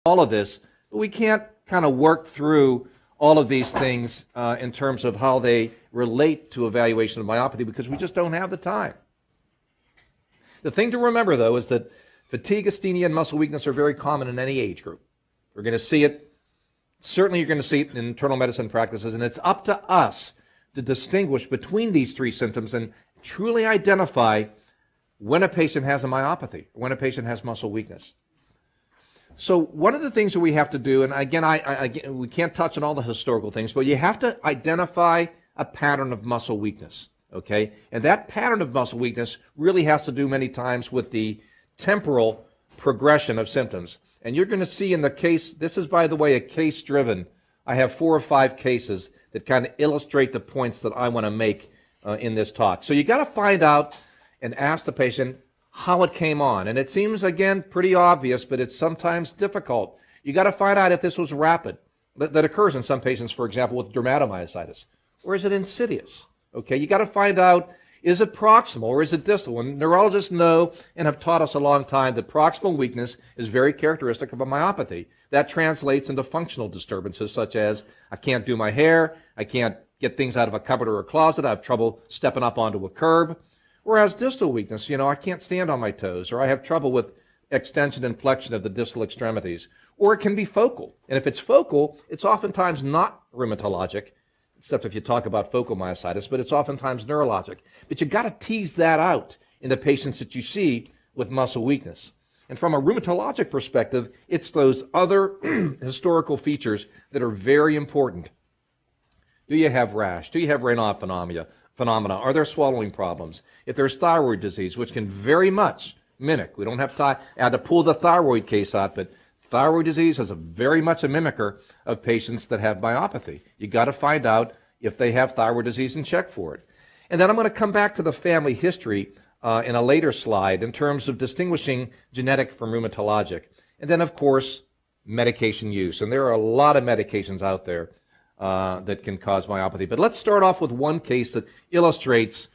all of this, but we can't kind of work through all of these things in terms of how they relate to evaluation of myopathy because we just don't have the time. The thing to remember, though, is that fatigue, asthenia, and muscle weakness are very common in any age group. We're going to see it. Certainly you're going to see it in internal medicine practices, and it's up to us to distinguish between these three symptoms and truly identify when a patient has a myopathy, when a patient has muscle weakness. So one of the things that we have to do, and again, we can't touch on all the historical things, but you have to identify a pattern of muscle weakness, okay? And that pattern of muscle weakness really has to do many times with the temporal progression of symptoms. And you're going to see in the case, this is, by the way, a case-driven. I have 4 or 5 cases that kind of illustrate the points that I want to make in this talk. So you got to find out and ask the patient how it came on. And it seems, again, pretty obvious, but it's sometimes difficult. You got to find out if this was rapid. That occurs in some patients, for example, with dermatomyositis. Or is it insidious? Okay, you got to find out, is it proximal or is it distal? And neurologists know and have taught us a long time that proximal weakness is very characteristic of a myopathy. That translates into functional disturbances such as I can't do my hair, I can't get things out of a cupboard or a closet, I have trouble stepping up onto a curb. Whereas distal weakness, I can't stand on my toes, or I have trouble with extension and flexion of the distal extremities. Or it can be focal. And if it's focal, it's oftentimes not rheumatologic, except if you talk about focal myositis, but it's oftentimes neurologic. But you've got to tease that out in the patients that you see with muscle weakness. And from a rheumatologic perspective, it's those other historical features that are very important. Do you have rash? Do you have Raynaud phenomena? Are there swallowing problems? If there's thyroid disease, which can very much mimic, we don't have time to pull the thyroid case out, but thyroid disease is very much a mimicker of patients that have myopathy. You got to find out if they have thyroid disease and check for it. And then I'm going to come back to the family history in a later slide in terms of distinguishing genetic from rheumatologic. And then, of course, medication use. And there are a lot of medications out there that can cause myopathy. But let's start off with one case that illustrates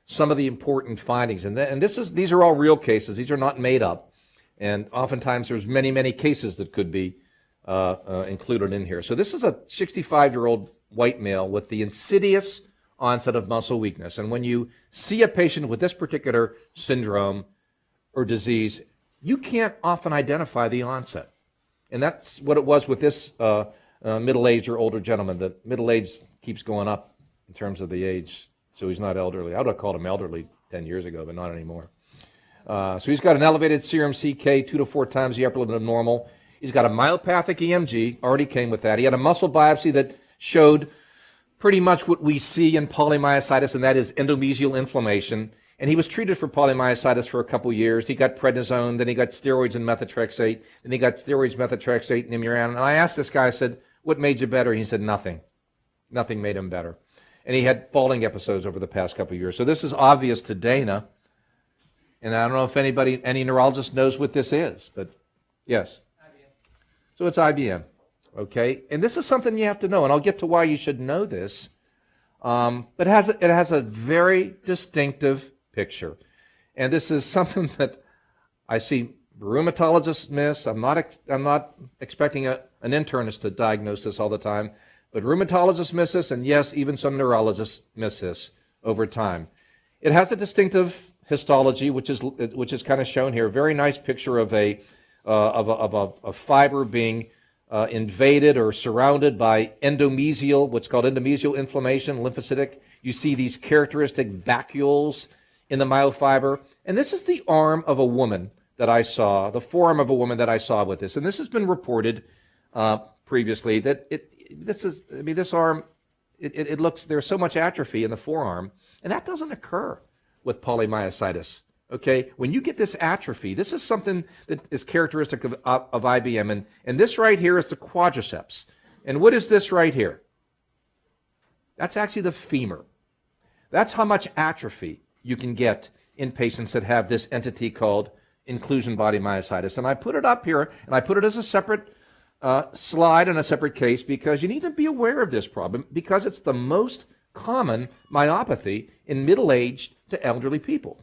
some of the important findings. And these are all real cases. These are not made up. And oftentimes there's many, many cases that could be included in here. So this is a 65-year-old white male with the insidious onset of muscle weakness. And when you see a patient with this particular syndrome or disease, you can't often identify the onset. And that's what it was with this middle-aged or older gentleman. The middle age keeps going up in terms of the age, so he's not elderly. I would have called him elderly 10 years ago, but not anymore. So he's got an elevated serum CK 2 to 4 times the upper limit of normal. He's got a myopathic EMG, already came with that. He had a muscle biopsy that showed pretty much what we see in polymyositis, and that is endomysial inflammation. And he was treated for polymyositis for a couple years. He got prednisone, then he got steroids and methotrexate, then he got steroids, methotrexate, and Imuran. And I asked this guy, I said, what made you better? He said, nothing. Nothing made him better. And he had falling episodes over the past couple years. So this is obvious to Dana. And I don't know if any neurologist knows what this is, but yes. IBM. So it's IBM, okay? And this is something you have to know, and I'll get to why you should know this. But it has a very distinctive picture. And this is something that I see rheumatologists miss. I'm not expecting an internist to diagnose this all the time, but rheumatologists miss this, and yes, even some neurologists miss this over time. It has a distinctive histology, which is kind of shown here. A very nice picture of a fiber being invaded or surrounded by endomysial, what's called endomysial inflammation, lymphocytic. You see these characteristic vacuoles in the myofiber. And this is the arm of a woman that I saw, the forearm of a woman that I saw with this. And this has been reported previously that this arm, it looks, there's so much atrophy in the forearm, and that doesn't occur with polymyositis. Okay, when you get this atrophy, this is something that is characteristic of IBM, and this right here is the quadriceps. And what is this right here? That's actually the femur. That's how much atrophy you can get in patients that have this entity called inclusion body myositis. And I put it up here, and I put it as a separate slide and a separate case because you need to be aware of this problem because it's the most common myopathy in middle-aged to elderly people.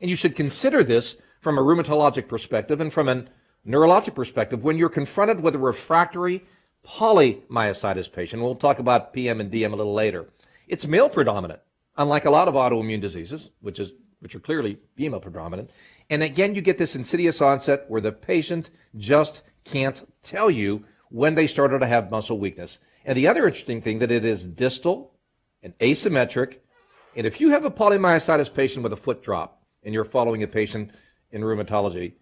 And you should consider this from a rheumatologic perspective and from an neurologic perspective, when you're confronted with a refractory polymyositis patient, we'll talk about PM and DM a little later, it's male predominant, unlike a lot of autoimmune diseases, which are clearly female predominant. And again, you get this insidious onset where the patient just can't tell you when they started to have muscle weakness. And the other interesting thing that it is distal and asymmetric. And if you have a polymyositis patient with a foot drop and you're following a patient in rheumatology,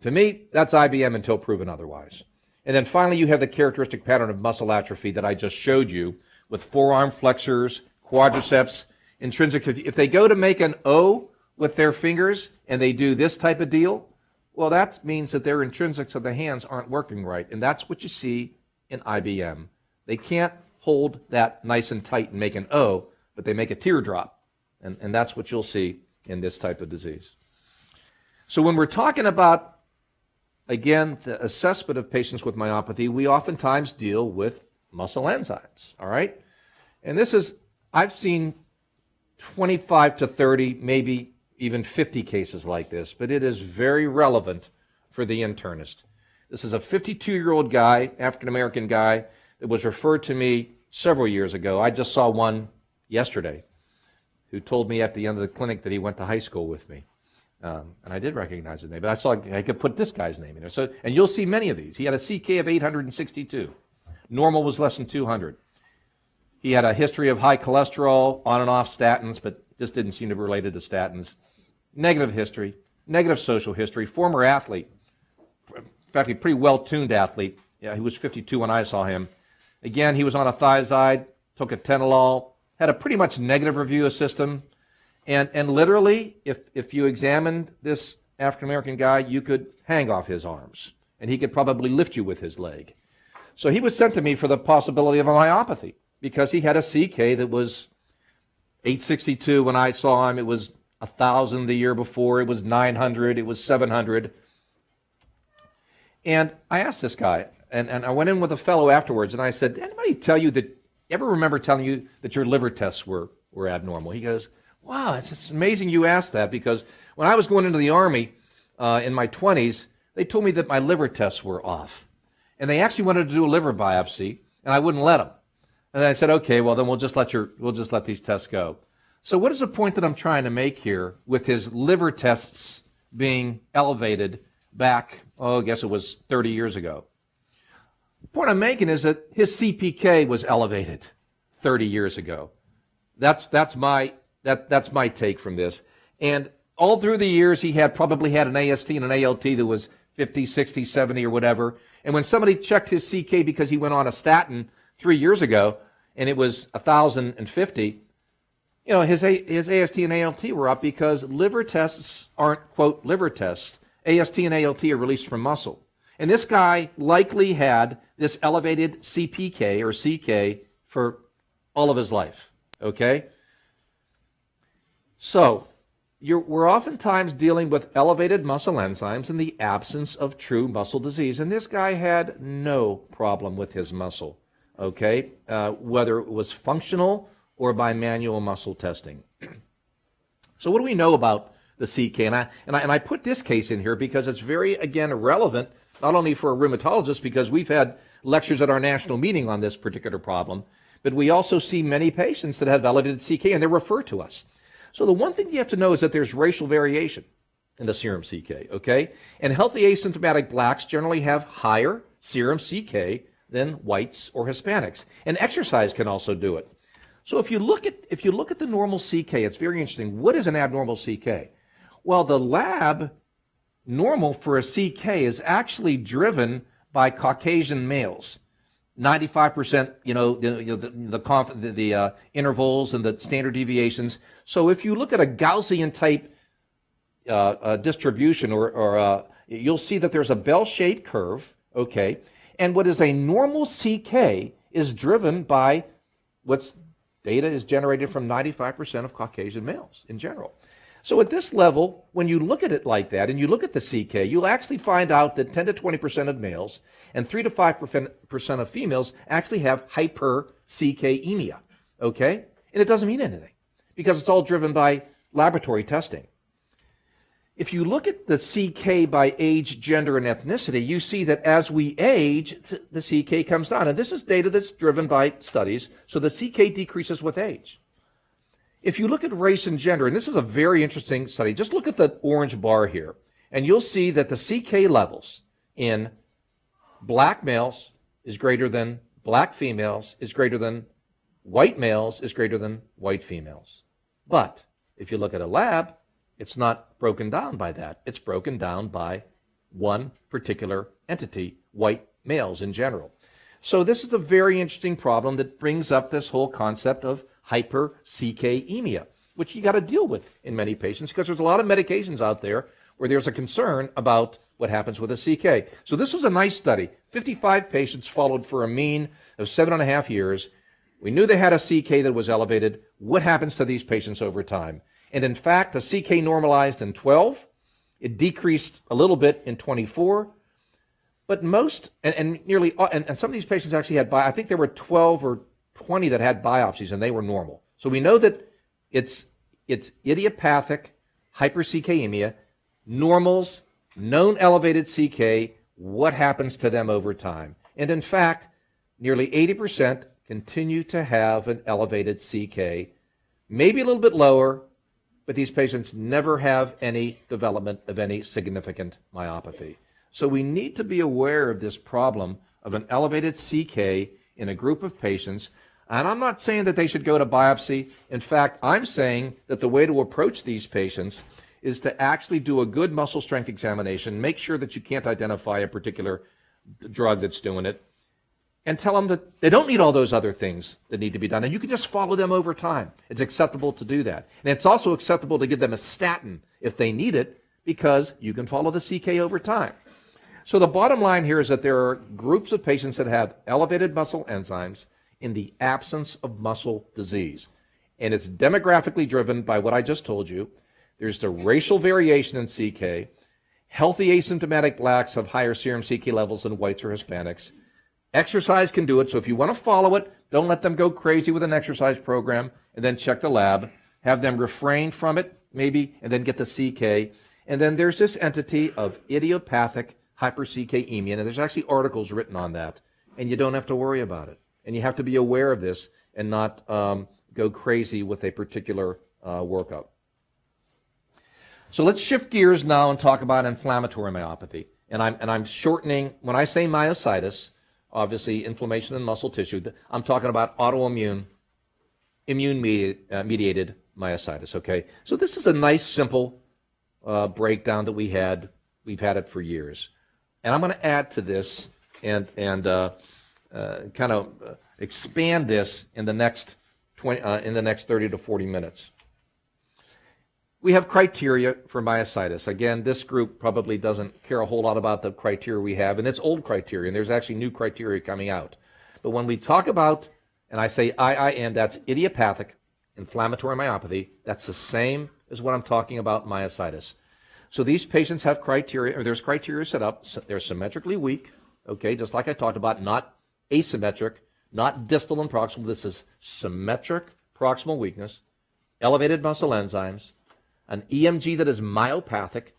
to me, that's IBM until proven otherwise. And then finally, you have the characteristic pattern of muscle atrophy that I just showed you with forearm flexors, quadriceps, intrinsics. If they go to make an O with their fingers and they do this type of deal, well, that means that their intrinsics of the hands aren't working right. And that's what you see in IBM. They can't hold that nice and tight and make an O, but they make a teardrop. And that's what you'll see in this type of disease. So when we're talking about, again, the assessment of patients with myopathy, we oftentimes deal with muscle enzymes, all right? And this is, I've seen 25 to 30, maybe even 50 cases like this, but it is very relevant for the internist. This is a 52-year-old guy, African-American guy, that was referred to me several years ago. I just saw one yesterday who told me at the end of the clinic that he went to high school with me. And I did recognize his name, but I saw I could put this guy's name in there. So, and you'll see many of these. He had a CK of 862. Normal was less than 200. He had a history of high cholesterol, on and off statins, but this didn't seem to be related to statins. Negative history, negative social history, former athlete. In fact, a pretty well-tuned athlete. Yeah, he was 52 when I saw him. Again, he was on a thiazide, took a Tenolol, had a pretty much negative review of system. And literally, if you examined this African-American guy, you could hang off his arms, and he could probably lift you with his leg. So he was sent to me for the possibility of a myopathy because he had a CK that was 862 when I saw him. It was 1,000 the year before. It was 900. It was 700. And I asked this guy, and I went in with a fellow afterwards, and I said, did anybody tell you that, ever remember telling you that your liver tests were abnormal? He goes, wow, it's amazing you asked that, because when I was going into the Army in my 20s, they told me that my liver tests were off. And they actually wanted to do a liver biopsy, and I wouldn't let them. And I said, okay, well, then we'll just let these tests go. So what is the point that I'm trying to make here with his liver tests being elevated back, I guess it was 30 years ago? The point I'm making is that his CPK was elevated 30 years ago. That's my take from this. And all through the years, he probably had an AST and an ALT that was 50, 60, 70 or whatever. And when somebody checked his CK because he went on a statin 3 years ago and it was 1,050, his AST and ALT were up because liver tests aren't, quote, liver tests. AST and ALT are released from muscle. And this guy likely had this elevated CPK or CK for all of his life, okay? So we're oftentimes dealing with elevated muscle enzymes in the absence of true muscle disease. And this guy had no problem with his muscle, okay, whether it was functional or by manual muscle testing. So what do we know about the CK? And I put this case in here because it's very, again, relevant, not only for a rheumatologist, because we've had lectures at our national meeting on this particular problem, but we also see many patients that have elevated CK, and they're referred to us. So the one thing you have to know is that there's racial variation in the serum CK, okay? And healthy asymptomatic blacks generally have higher serum CK than whites or Hispanics. And exercise can also do it. So if you look at the normal CK, it's very interesting. What is an abnormal CK? Well, the lab normal for a CK is actually driven by Caucasian males. 95%, the intervals and the standard deviations. So if you look at a Gaussian type distribution, or you'll see that there's a bell-shaped curve, okay? And what is a normal CK is driven by what's data is generated from 95% of Caucasian males in general. So at this level, when you look at it like that, and you look at the CK, you'll actually find out that 10 to 20% of males and 3 to 5% of females actually have hyper-CKemia, okay? And it doesn't mean anything because it's all driven by laboratory testing. If you look at the CK by age, gender, and ethnicity, you see that as we age, the CK comes down. And this is data that's driven by studies, so the CK decreases with age. If you look at race and gender, and this is a very interesting study, just look at the orange bar here, and you'll see that the CK levels in black males is greater than black females, is greater than white males, is greater than white females. But if you look at a lab, it's not broken down by that. It's broken down by one particular entity, white males in general. So this is a very interesting problem that brings up this whole concept of hyper-CKemia, which you got to deal with in many patients because there's a lot of medications out there where there's a concern about what happens with a CK. So this was a nice study. 55 patients followed for a mean of 7.5 years. We knew they had a CK that was elevated. What happens to these patients over time? And in fact, the CK normalized in 12. It decreased a little bit in 24. But most, and nearly, and some of these patients actually had, I think there were 12 or 20 that had biopsies, and they were normal. So we know that it's idiopathic hyper-CKemia, normals, known elevated CK, what happens to them over time? And in fact, nearly 80% continue to have an elevated CK, maybe a little bit lower, but these patients never have any development of any significant myopathy. So we need to be aware of this problem of an elevated CK in a group of patients. And I'm not saying that they should go to biopsy. In fact, I'm saying that the way to approach these patients is to actually do a good muscle strength examination, make sure that you can't identify a particular drug that's doing it, and tell them that they don't need all those other things that need to be done. And you can just follow them over time. It's acceptable to do that. And it's also acceptable to give them a statin if they need it, because you can follow the CK over time. So the bottom line here is that there are groups of patients that have elevated muscle enzymes in the absence of muscle disease. And it's demographically driven by what I just told you. There's the racial variation in CK. Healthy asymptomatic blacks have higher serum CK levels than whites or Hispanics. Exercise can do it, so if you want to follow it, don't let them go crazy with an exercise program and then check the lab. Have them refrain from it, maybe, and then get the CK. And then there's this entity of idiopathic hyper-CKemia, and there's actually articles written on that, and you don't have to worry about it. And you have to be aware of this and not go crazy with a particular workup. So let's shift gears now and talk about inflammatory myopathy. And I'm shortening, when I say myositis, obviously inflammation in muscle tissue, I'm talking about autoimmune, immune-mediated myositis, okay? So this is a nice, simple breakdown that we've had it for years. And I'm going to add to this and kind of expand this in the next 30 to 40 minutes. We have criteria for myositis. Again, this group probably doesn't care a whole lot about the criteria we have, and it's old criteria, and there's actually new criteria coming out. But when we talk about, and I say IIN, that's idiopathic inflammatory myopathy, that's the same as what I'm talking about myositis. So these patients have criteria, or there's criteria set up. They're symmetrically weak, okay, just like I talked about, not asymmetric, not distal and proximal. This is symmetric proximal weakness, elevated muscle enzymes, an EMG that is myopathic,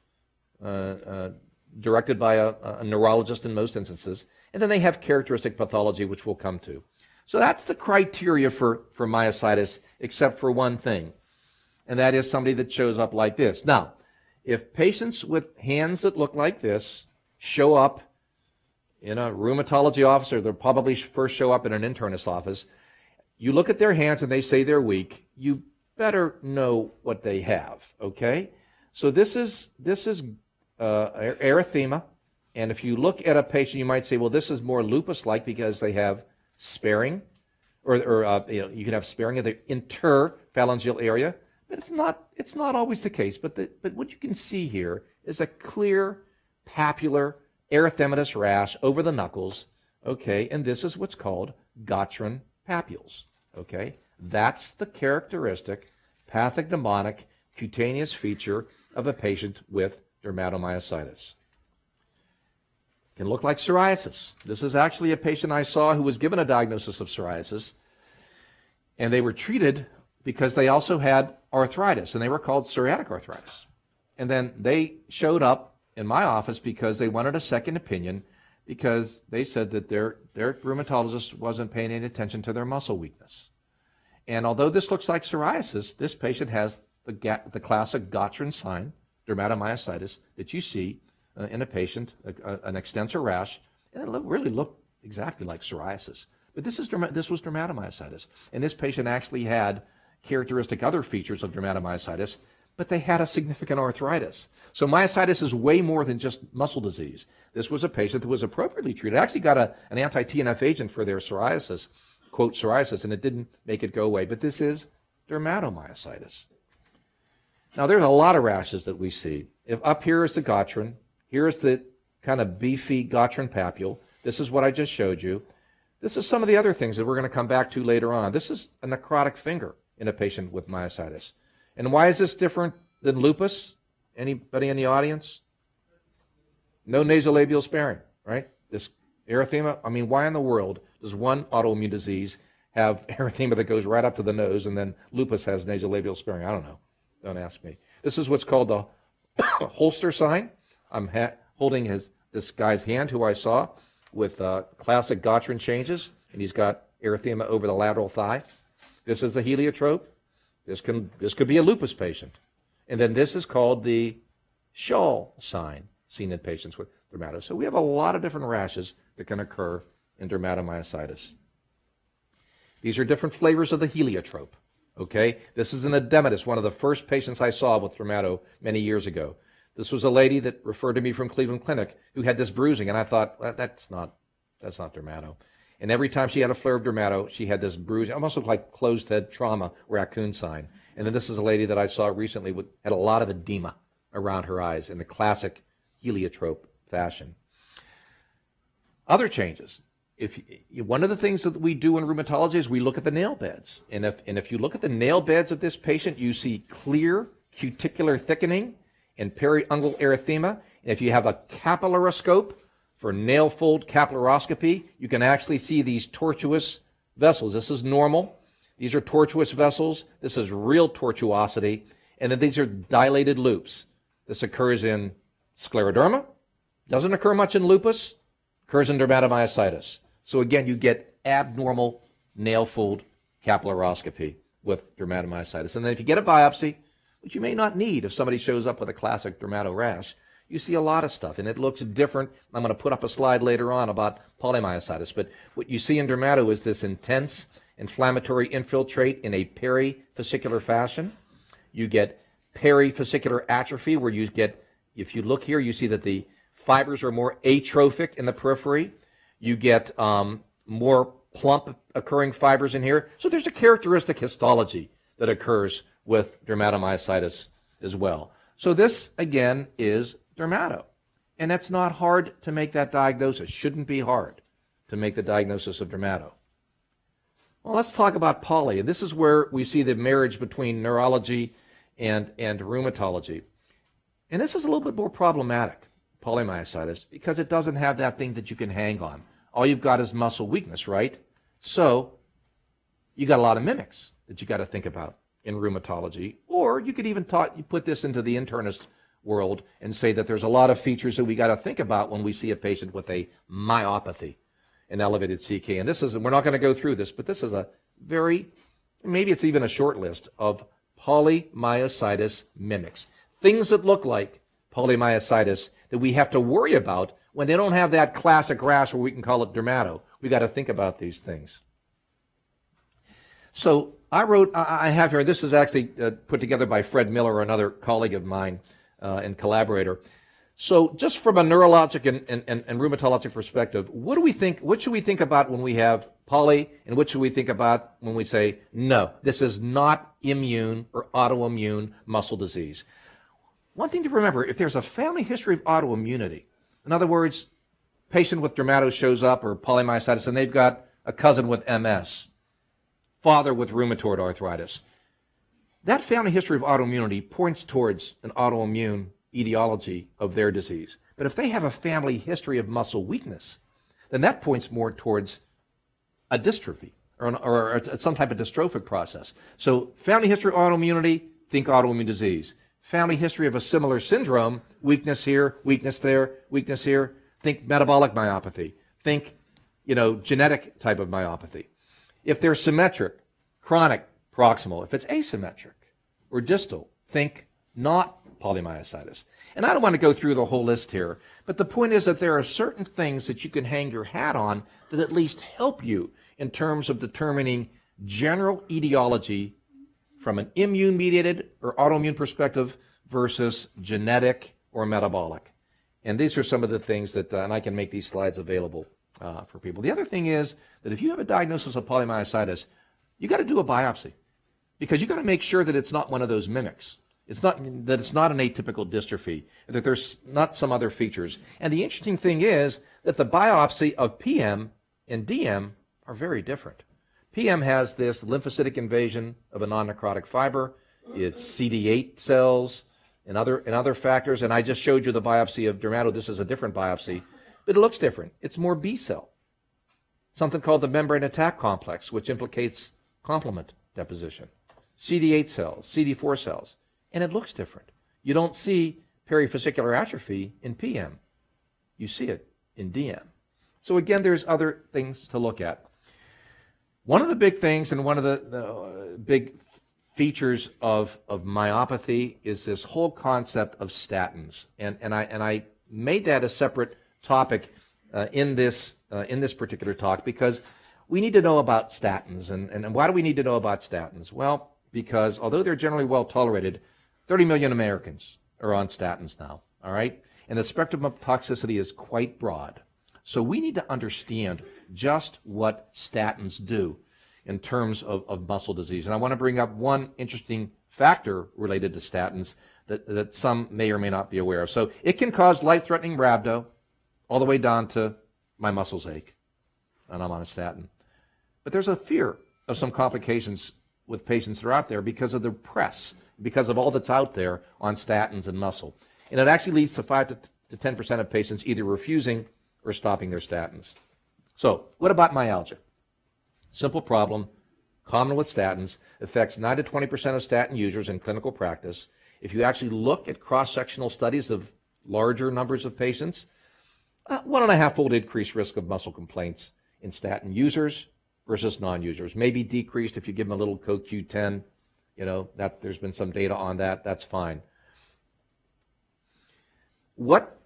directed by a neurologist in most instances, and then they have characteristic pathology, which we'll come to. So that's the criteria for myositis, except for one thing, and that is somebody that shows up like this. Now, if patients with hands that look like this show up in a rheumatology office, or they'll probably first show up in an internist office, you look at their hands and they say they're weak, you better know what they have, okay? So this is erythema, and if you look at a patient, you might say, well, this is more lupus-like because they have sparing, or you can have sparing of the interphalangeal area, but it's not always the case. But what you can see here is a clear papular erythematous rash over the knuckles, okay? And this is what's called Gottron papules, okay? That's the characteristic pathognomonic cutaneous feature of a patient with dermatomyositis. It can look like psoriasis. This is actually a patient I saw who was given a diagnosis of psoriasis, and they were treated because they also had arthritis, and they were called psoriatic arthritis. And then they showed up in my office because they wanted a second opinion, because they said that their rheumatologist wasn't paying any attention to their muscle weakness. And although this looks like psoriasis, this patient has the classic Gottron sign, dermatomyositis, that you see in a patient, an extensor rash, and it really looked exactly like psoriasis. But this was dermatomyositis, and this patient actually had characteristic other features of dermatomyositis, but they had a significant arthritis. So myositis is way more than just muscle disease. This was a patient that was appropriately treated. Actually got an anti-TNF agent for their psoriasis, quote psoriasis, and it didn't make it go away. But this is dermatomyositis. Now there's a lot of rashes that we see. If up here is the Gottron, here is the kind of beefy Gottron papule. This is what I just showed you. This is some of the other things that we're going to come back to later on. This is a necrotic finger in a patient with myositis. And why is this different than lupus? Anybody in the audience? No nasolabial sparing, right? This erythema, I mean, why in the world does one autoimmune disease have erythema that goes right up to the nose, and then lupus has nasolabial sparing? I don't know. Don't ask me. This is what's called the holster sign. I'm holding this guy's hand, who I saw with classic Gottron changes, and he's got erythema over the lateral thigh. This is the heliotrope. This could be a lupus patient. And then this is called the shawl sign, seen in patients with dermato. So we have a lot of different rashes that can occur in dermatomyositis. These are different flavors of the heliotrope. Okay, this is an edematous, one of the first patients I saw with dermato many years ago. This was a lady that referred to me from Cleveland Clinic who had this bruising, and I thought, well, that's not dermato. And every time she had a flare of dermato, she had this bruising, almost looked like closed head trauma, raccoon sign. And then this is a lady that I saw recently had a lot of edema around her eyes in the classic heliotrope fashion. Other changes. One of the things that we do in rheumatology is we look at the nail beds. And if you look at the nail beds of this patient, you see clear cuticular thickening and periungual erythema. And if you have a capillaroscope for nail fold capillaroscopy, you can actually see these tortuous vessels. This is normal. These are tortuous vessels. This is real tortuosity. And then these are dilated loops. This occurs in scleroderma. Doesn't occur much in lupus. Occurs in dermatomyositis. So again, you get abnormal nail fold capillaroscopy with dermatomyositis. And then if you get a biopsy, which you may not need if somebody shows up with a classic dermato rash, you see a lot of stuff, and it looks different. I'm going to put up a slide later on about polymyositis, but what you see in dermato is this intense inflammatory infiltrate in a perifascicular fashion. You get perifascicular atrophy, where you get, if you look here, you see that the fibers are more atrophic in the periphery. You get more plump occurring fibers in here. So there's a characteristic histology that occurs with dermatomyositis as well. So this, again, is dermato. And it's not hard to make that diagnosis. Shouldn't be hard to make the diagnosis of dermato. Well, let's talk about poly. And this is where we see the marriage between neurology and rheumatology. And this is a little bit more problematic, polymyositis, because it doesn't have that thing that you can hang on. All you've got is muscle weakness, right? So you got a lot of mimics that you got to think about in rheumatology. Or you could even you put this into the internist world and say that there's a lot of features that we got to think about when we see a patient with a myopathy, an elevated CK. And this is, we're not going to go through this, but this is a very, maybe it's even a short list of polymyositis mimics. Things that look like polymyositis that we have to worry about when they don't have that classic rash where we can call it dermato. We got to think about these things. So I have here, this is actually put together by Fred Miller, another colleague of mine and collaborator. So just from a neurologic and rheumatologic perspective, what should we think about when we have poly, and what should we think about when we say, no, this is not immune or autoimmune muscle disease? One thing to remember, if there's a family history of autoimmunity, in other words, patient with dermato shows up or polymyositis and they've got a cousin with MS, father with rheumatoid arthritis, that family history of autoimmunity points towards an autoimmune etiology of their disease. But if they have a family history of muscle weakness, then that points more towards a dystrophy or some type of dystrophic process. So family history of autoimmunity, think autoimmune disease. family history of a similar syndrome, weakness here, weakness there, weakness here. Think metabolic myopathy. Think, genetic type of myopathy. If they're symmetric, chronic, proximal. If it's asymmetric or distal, think not polymyositis. And I don't want to go through the whole list here, but the point is that there are certain things that you can hang your hat on that at least help you in terms of determining general etiology from an immune-mediated or autoimmune perspective versus genetic or metabolic. And these are some of the things that, and I can make these slides available for people. The other thing is that if you have a diagnosis of polymyositis, you got to do a biopsy because you got to make sure that it's not one of those mimics. It's not an atypical dystrophy, that there's not some other features. And the interesting thing is that the biopsy of PM and DM are very different. PM has this lymphocytic invasion of a non-necrotic fiber. It's CD8 cells and other factors. And I just showed you the biopsy of dermato. This is a different biopsy, but it looks different. It's more B cell. Something called the membrane attack complex, which implicates complement deposition. CD8 cells, CD4 cells, and it looks different. You don't see perivesicular atrophy in PM. You see it in DM. So again, there's other things to look at. One of the big things and one of the big features of myopathy is this whole concept of statins. And I made that a separate topic in this particular talk because we need to know about statins. And why do we need to know about statins? Well, because although they're generally well tolerated, 30 million Americans are on statins now, all right? And the spectrum of toxicity is quite broad. So we need to understand just what statins do in terms of muscle disease. And I want to bring up one interesting factor related to statins that some may or may not be aware of. So it can cause life-threatening rhabdo all the way down to my muscles ache, and I'm on a statin. But there's a fear of some complications with patients that are out there because of the press, because of all that's out there on statins and muscle. And it actually leads to 5 to 10% of patients either refusing or stopping their statins. So what about myalgia? Simple problem, common with statins, affects 9 to 20% of statin users in clinical practice. If you actually look at cross-sectional studies of larger numbers of patients, 1.5-fold increased risk of muscle complaints in statin users versus non-users. Maybe decreased if you give them a little CoQ10, that there's been some data on that, that's fine. What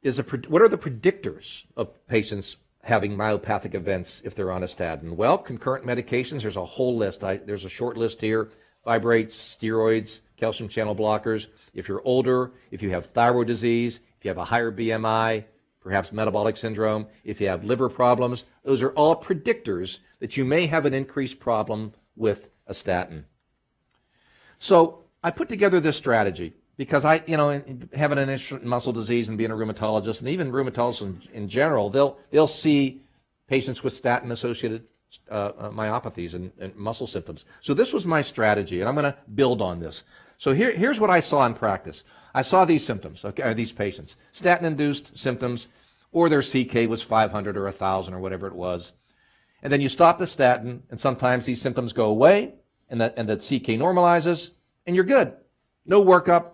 are the predictors of patients having myopathic events if they're on a statin? Well, concurrent medications, there's a whole list. There's a short list here. Fibrates, steroids, calcium channel blockers. If you're older, if you have thyroid disease, if you have a higher BMI, perhaps metabolic syndrome, if you have liver problems, those are all predictors that you may have an increased problem with a statin. So I put together this strategy because having an interest in muscle disease and being a rheumatologist, and even rheumatologists in general, they'll see patients with statin-associated myopathies and muscle symptoms. So this was my strategy, and I'm going to build on this. So here's what I saw in practice. I saw these symptoms, these patients, statin-induced symptoms, or their CK was 500 or 1,000 or whatever it was. And then you stop the statin, and sometimes these symptoms go away, and that CK normalizes, and you're good. No workup.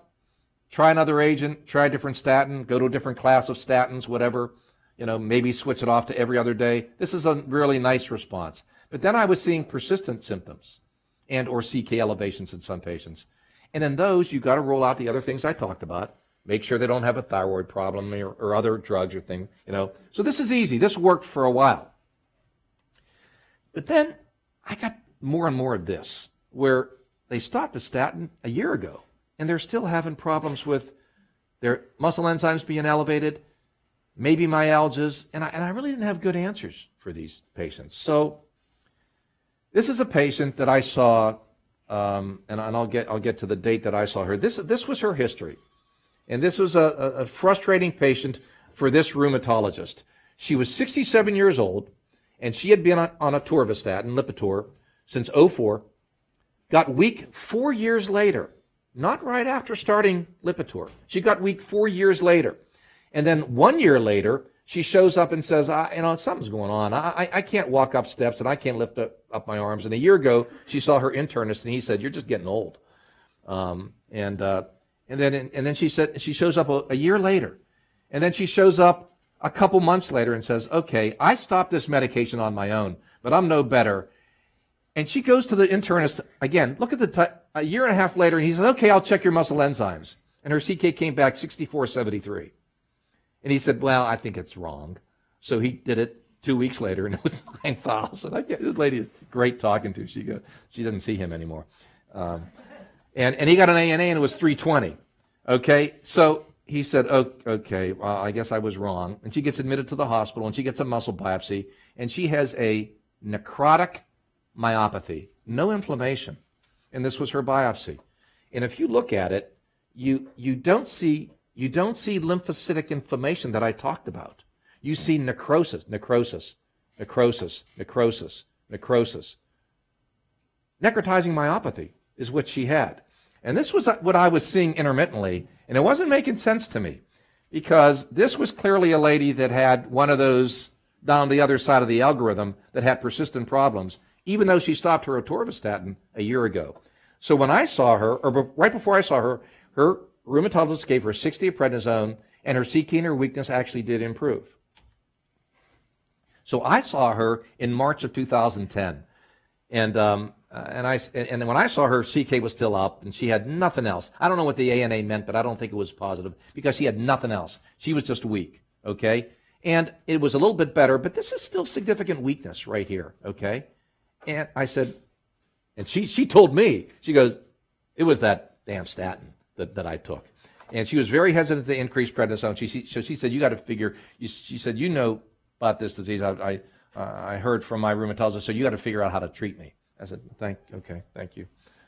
Try another agent, try a different statin, go to a different class of statins, whatever, maybe switch it off to every other day. This is a really nice response. But then I was seeing persistent symptoms and or CK elevations in some patients. And in those, you've got to roll out the other things I talked about. Make sure they don't have a thyroid problem or other drugs or things, So this is easy. This worked for a while. But then I got more and more of this, where they stopped the statin a year ago, and they're still having problems with their muscle enzymes being elevated, maybe myalgias, and I really didn't have good answers for these patients. So this is a patient that I saw, and I'll get to the date that I saw her. This was her history, and this was a frustrating patient for this rheumatologist. She was 67 years old, and she had been on atorvastatin, Lipitor, since 2004, got weak 4 years later. Not right after starting Lipitor. She got weak 4 years later. And then 1 year later, she shows up and says, something's going on. I can't walk up steps and I can't lift up my arms. And a year ago, she saw her internist and he said, you're just getting old. And And then she said she shows up a year later. And then she shows up a couple months later and says, okay, I stopped this medication on my own, but I'm no better. And she goes to the internist again. Look at a year and a half later, and he says, okay, I'll check your muscle enzymes. And her CK came back 6473. And he said, well, I think it's wrong. So he did it 2 weeks later, and it was 9,000. This lady is great talking to. She doesn't see him anymore. And he got an ANA, and it was 320. Okay, so he said, oh, okay, well, I guess I was wrong. And she gets admitted to the hospital, and she gets a muscle biopsy, and she has a necrotic myopathy, no inflammation. And this was her biopsy. And if you look at it, you don't see lymphocytic inflammation that I talked about. You see necrosis. Necrotizing myopathy is what she had. And this was what I was seeing intermittently, and it wasn't making sense to me, because this was clearly a lady that had one of those down the other side of the algorithm that had persistent problems, even though she stopped her atorvastatin a year ago. So when I saw her, or right before I saw her, her rheumatologist gave her 60 of prednisone, and her CK and her weakness actually did improve. So I saw her in March of 2010, and when I saw her, CK was still up, and she had nothing else. I don't know what the ANA meant, but I don't think it was positive, because she had nothing else. She was just weak, okay? And it was a little bit better, but this is still significant weakness right here, okay? And I said, and she told me, she goes, it was that damn statin that I took. And she was very hesitant to increase prednisone. So she said, you got to figure, she said, you know about this disease. I heard from my rheumatologist, so you got to figure out how to treat me. I said, thank you.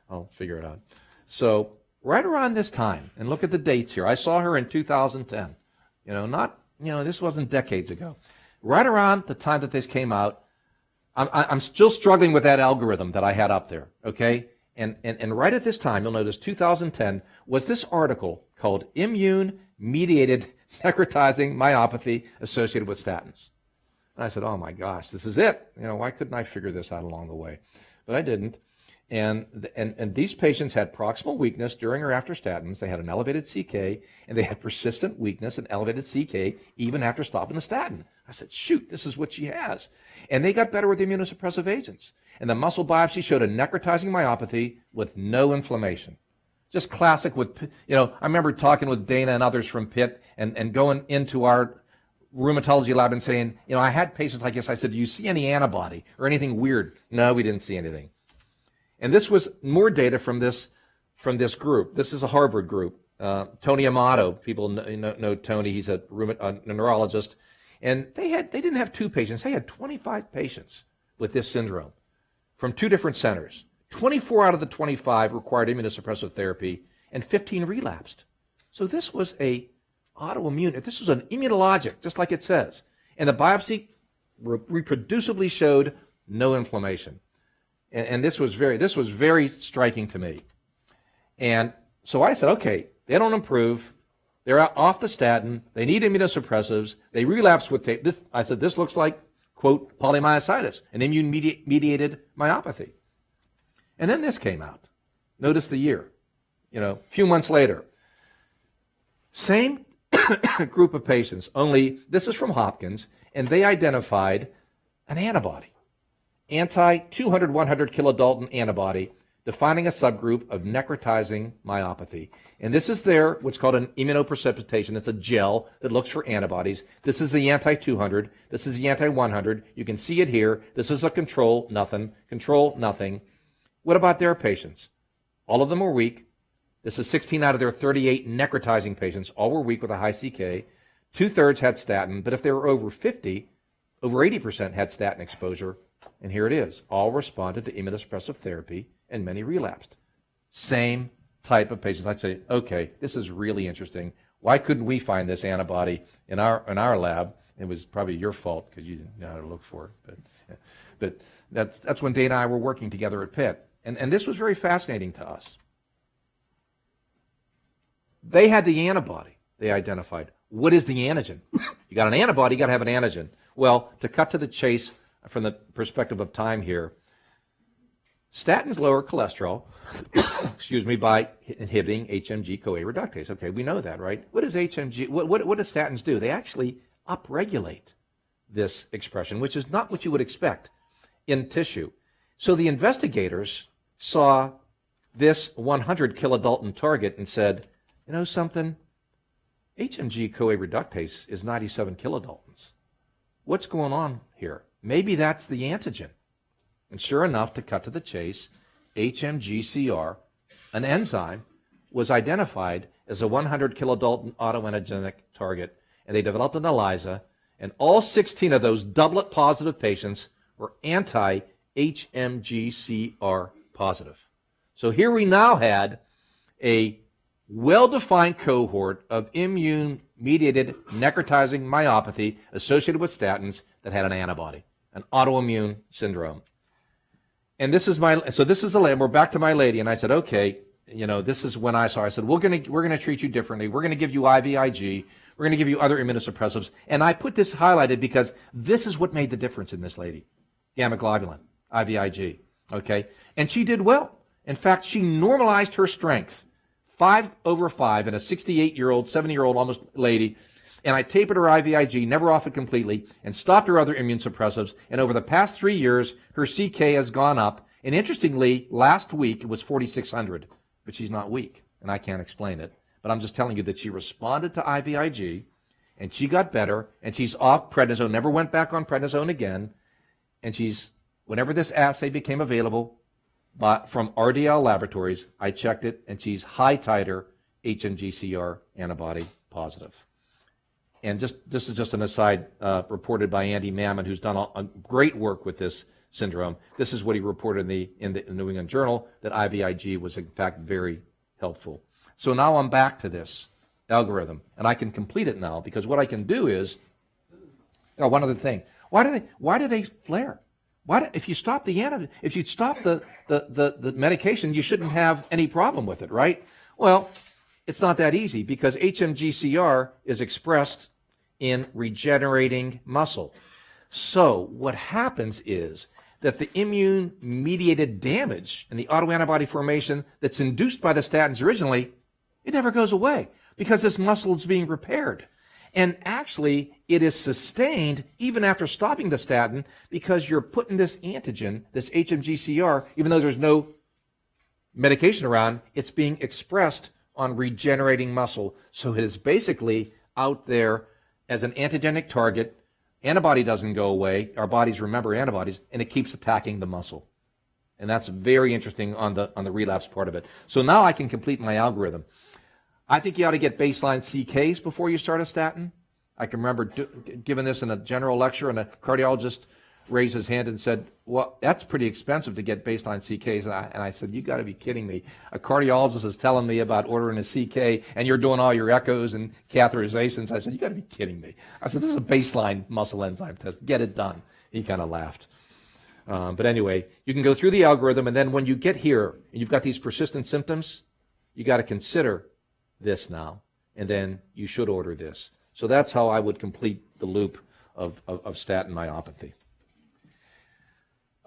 I'll figure it out. So right around this time, and look at the dates here. I saw her in 2010. This wasn't decades ago. Right around the time that this came out, I'm still struggling with that algorithm that I had up there, okay? And right at this time, you'll notice 2010 was this article called Immune-Mediated Necrotizing Myopathy Associated with Statins. And I said, oh my gosh, this is it. Why couldn't I figure this out along the way? But I didn't. And these patients had proximal weakness during or after statins. They had an elevated CK, and they had persistent weakness and elevated CK even after stopping the statin. I said, shoot, this is what she has. And they got better with the immunosuppressive agents. And the muscle biopsy showed a necrotizing myopathy with no inflammation. Just classic with, I remember talking with Dana and others from Pitt and going into our rheumatology lab and saying, I had patients like this. I said, do you see any antibody or anything weird? No, we didn't see anything. And this was more data from this group. This is a Harvard group. Tony Amato, people know Tony. He's a neurologist. And they didn't have 2 patients. They had 25 patients with this syndrome from 2 different centers. 24 out of the 25 required immunosuppressive therapy, and 15 relapsed. So this was a autoimmune. This was an immunologic, just like it says. And the biopsy reproducibly showed no inflammation. And this was very striking to me. And so I said, okay, they don't improve. They're off the statin. They need immunosuppressives. They relapse with this. I said, this looks like, quote, polymyositis, an immune-mediated myopathy. And then this came out. Notice the year. A few months later. Same group of patients, only this is from Hopkins, and they identified an antibody. Anti-200-100 kilodalton antibody, defining a subgroup of necrotizing myopathy. And this is what's called an immunoprecipitation. It's a gel that looks for antibodies. This is the anti-200. This is the anti-100. You can see it here. This is a control, nothing. Control, nothing. What about their patients? All of them were weak. This is 16 out of their 38 necrotizing patients. All were weak with a high CK. 2/3 had statin, but if they were over 50, over 80% had statin exposure. And here it is. All responded to immunosuppressive therapy, and many relapsed. Same type of patients. I'd say, okay, this is really interesting. Why couldn't we find this antibody in our lab? It was probably your fault because you didn't know how to look for it. But that's when Dana and I were working together at Pitt. And this was very fascinating to us. They had the antibody they identified. What is the antigen? You got an antibody, you got to have an antigen. Well, to cut to the chase from the perspective of time here, Statins lower cholesterol, excuse me, by inhibiting HMG-CoA reductase. Okay, we know that, right? What does HMG, what do statins do? They actually upregulate this expression, which is not what you would expect in tissue. So the investigators saw this 100 kilodalton target and said, you know something? HMG-CoA reductase is 97 kilodaltons. What's going on here? Maybe that's the antigen. And sure enough, to cut to the chase, HMGCR, an enzyme, was identified as a 100 kilodalton autoantigenic target, and they developed an ELISA, and all 16 of those doublet positive patients were anti-HMGCR positive. So here we now had a well-defined cohort of immune-mediated necrotizing myopathy associated with statins that had an antibody, an autoimmune syndrome. And this is this is the lab. We're back to my lady, and I said, okay, you know, this is when I said, we're gonna treat you differently. We're gonna give you IVIG. We're gonna give you other immunosuppressives. And I put this highlighted because this is what made the difference in this lady, gamma globulin, IVIG. Okay, and she did well. In fact, she normalized her strength, 5/5 in a 68-year-old, 70-year-old almost lady. And I tapered her IVIG, never off it completely, and stopped her other immune suppressives. And over the past 3 years, her CK has gone up. And interestingly, last week it was 4,600, but she's not weak, and I can't explain it. But I'm just telling you that she responded to IVIG, and she got better, and she's off prednisone, never went back on prednisone again. And she's, whenever this assay became available from RDL Laboratories, I checked it, and she's high titer HMGCR antibody positive. And this is just an aside reported by Andy Mammon, who's done great work with this syndrome. This is what he reported in the New England Journal, that IVIG was in fact very helpful. So now I'm back to this algorithm, and I can complete it now, because what I can do is, one other thing. Why do they flare? If you stop the medication, you shouldn't have any problem with it, right? Well, it's not that easy, because HMGCR is expressed in regenerating muscle. So what happens is that the immune-mediated damage and the autoantibody formation that's induced by the statins originally, it never goes away, because this muscle is being repaired. And actually, it is sustained even after stopping the statin, because you're putting this antigen, this HMGCR, even though there's no medication around, it's being expressed on regenerating muscle. So it is basically out there as an antigenic target. Antibody doesn't go away. Our bodies remember antibodies, and it keeps attacking the muscle. And that's very interesting on the relapse part of it. So now I can complete my algorithm. I think you ought to get baseline CKs before you start a statin. I can remember giving this in a general lecture, and a cardiologist raised his hand and said, well, that's pretty expensive to get baseline CKs. And I said, you got to be kidding me. A cardiologist is telling me about ordering a CK, and you're doing all your echoes and catheterizations. I said, you got to be kidding me. I said, this is a baseline muscle enzyme test. Get it done. He kind of laughed. But anyway, you can go through the algorithm, and then when you get here and you've got these persistent symptoms, you got to consider this now, and then you should order this. So that's how I would complete the loop of statin myopathy.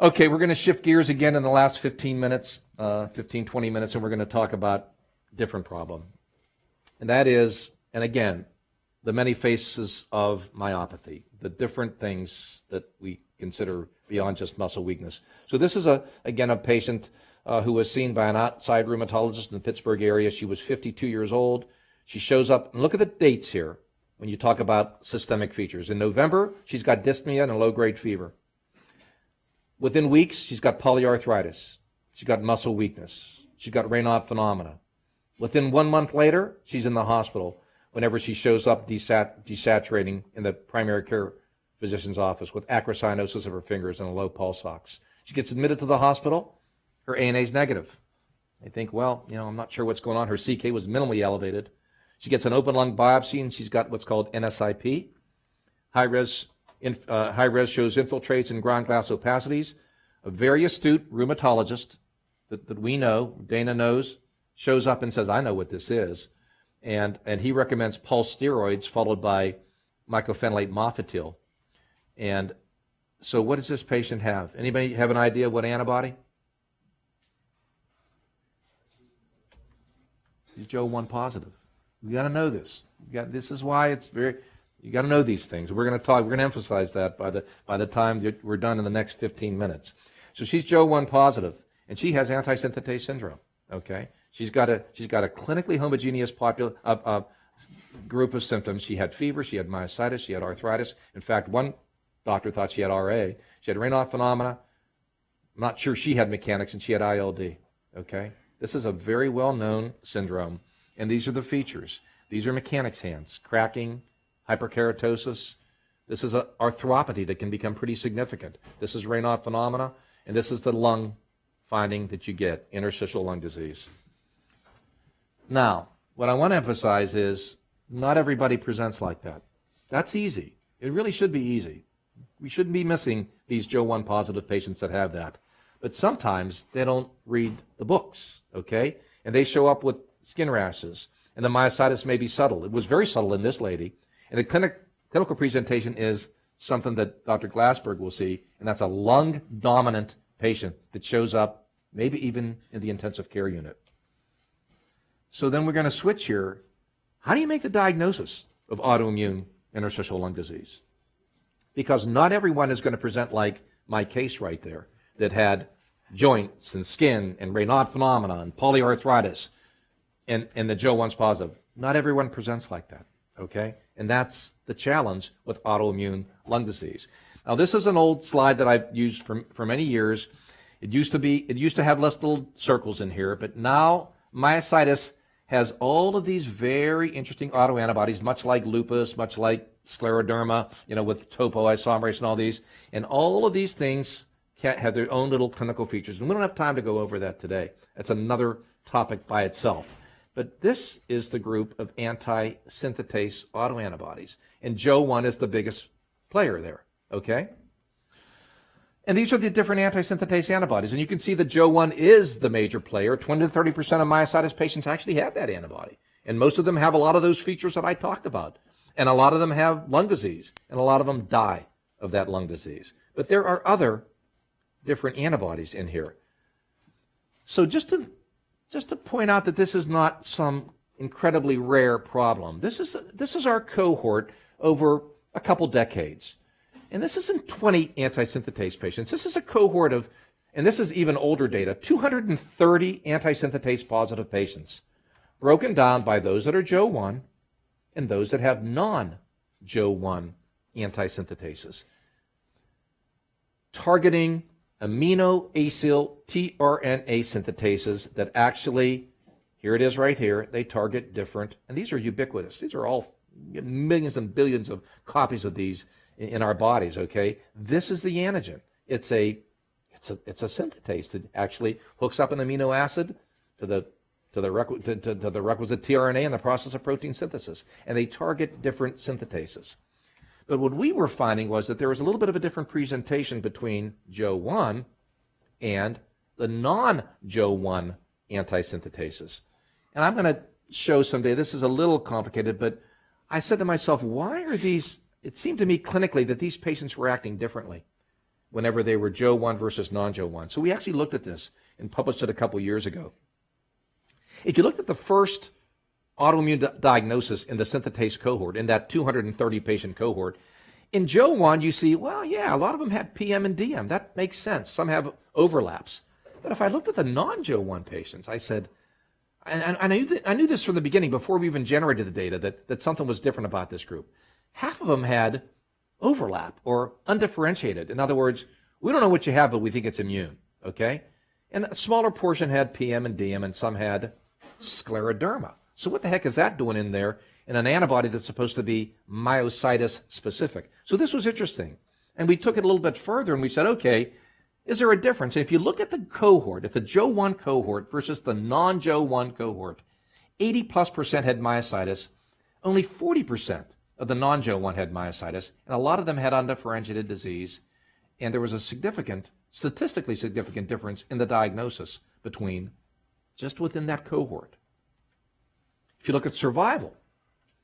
Okay, we're going to shift gears again in the last 15 minutes, 20 minutes, and we're going to talk about a different problem. And that is, and again, the many faces of myopathy, the different things that we consider beyond just muscle weakness. So this is, again, a patient who was seen by an outside rheumatologist in the Pittsburgh area. She was 52 years old. She shows up, and look at the dates here when you talk about systemic features. In November, she's got dyspnea and a low-grade fever. Within weeks, she's got polyarthritis. She's got muscle weakness. She's got Raynaud phenomena. Within 1 month later, she's in the hospital whenever she shows up desaturating in the primary care physician's office with acrocyanosis of her fingers and a low pulse ox. She gets admitted to the hospital. Her ANA is negative. They think, well, I'm not sure what's going on. Her CK was minimally elevated. She gets an open lung biopsy, and she's got what's called NSIP. High-res shows infiltrates and ground glass opacities. A very astute rheumatologist that we know, Dana knows, shows up and says, I know what this is. And he recommends pulse steroids followed by mycophenolate mofetil. And so what does this patient have? Anybody have an idea what antibody? Joe 1 positive. You got to know this. This is why it's very. You got to know these things. We're going to emphasize that by the time that we're done in the next 15 minutes. So she's Joe 1 positive, and she has antisynthetase syndrome. Okay, she's got a clinically homogeneous group of symptoms. She had fever, she had myositis, she had arthritis. In fact, one doctor thought she had RA. She had Raynaud phenomena. I'm not sure she had mechanics, and she had ILD. Okay, this is a very well-known syndrome, and these are the features. These are mechanics hands, cracking, hyperkeratosis. This is an arthropathy that can become pretty significant. This is Raynaud phenomena, and this is the lung finding that you get, interstitial lung disease. Now, what I want to emphasize is not everybody presents like that. That's easy. It really should be easy. We shouldn't be missing these Joe 1 positive patients that have that. But sometimes they don't read the books, okay? And they show up with skin rashes, and the myositis may be subtle. It was very subtle in this lady. And the clinical presentation is something that Dr. Glassberg will see, and that's a lung-dominant patient that shows up maybe even in the intensive care unit. So then we're going to switch here. How do you make the diagnosis of autoimmune interstitial lung disease? Because not everyone is going to present like my case right there that had joints and skin and Raynaud phenomena and polyarthritis and the Joe 1's positive. Not everyone presents like that, okay? And that's the challenge with autoimmune lung disease. Now, this is an old slide that I've used for many years. It used to have less little circles in here, but now myositis has all of these very interesting autoantibodies, much like lupus, much like scleroderma, with topoisomerase and all these. And all of these things have their own little clinical features. And we don't have time to go over that today. That's another topic by itself. But this is the group of antisynthetase autoantibodies. And Joe 1 is the biggest player there, okay? And these are the different antisynthetase antibodies. And you can see that Joe 1 is the major player. 20 to 30% of myositis patients actually have that antibody. And most of them have a lot of those features that I talked about. And a lot of them have lung disease. And a lot of them die of that lung disease. But there are other different antibodies in here. So just to point out that this is not some incredibly rare problem. This is our cohort over a couple decades. And this isn't 20 antisynthetase patients. This is a cohort of, and this is even older data, 230 antisynthetase positive patients, broken down by those that are Joe 1 and those that have non-Joe 1 antisynthetase, targeting amino-acyl tRNA synthetases that actually, here it is right here, they target different, and these are ubiquitous. These are all millions and billions of copies of these in our bodies, okay? This is the antigen. It's a synthetase that actually hooks up an amino acid to the requisite tRNA in the process of protein synthesis, and they target different synthetases. But what we were finding was that there was a little bit of a different presentation between Joe 1 and the non-Joe 1 antisynthetase. And I'm going to show someday, this is a little complicated, but I said to myself, why are these, it seemed to me clinically that these patients were acting differently whenever they were Joe 1 versus non-Joe 1. So we actually looked at this and published it a couple years ago. If you looked at the first autoimmune diagnosis in the synthetase cohort, in that 230 patient cohort, in Joe 1 you see, well, yeah, a lot of them have PM and DM. That makes sense. Some have overlaps. But if I looked at the non-Joe 1 patients, I said, and I knew this from the beginning before we even generated the data, that something was different about this group. Half of them had overlap or undifferentiated. In other words, we don't know what you have, but we think it's immune, okay? And a smaller portion had PM and DM, and some had scleroderma. So what the heck is that doing in there in an antibody that's supposed to be myositis specific? So this was interesting. And we took it a little bit further and we said, okay, is there a difference? And if you look at the cohort, if the Joe 1 cohort versus the non-Joe 1 cohort, 80+% had myositis, only 40% of the non-Joe 1 had myositis, and a lot of them had undifferentiated disease, and there was a statistically significant difference in the diagnosis between just within that cohort. If you look at survival,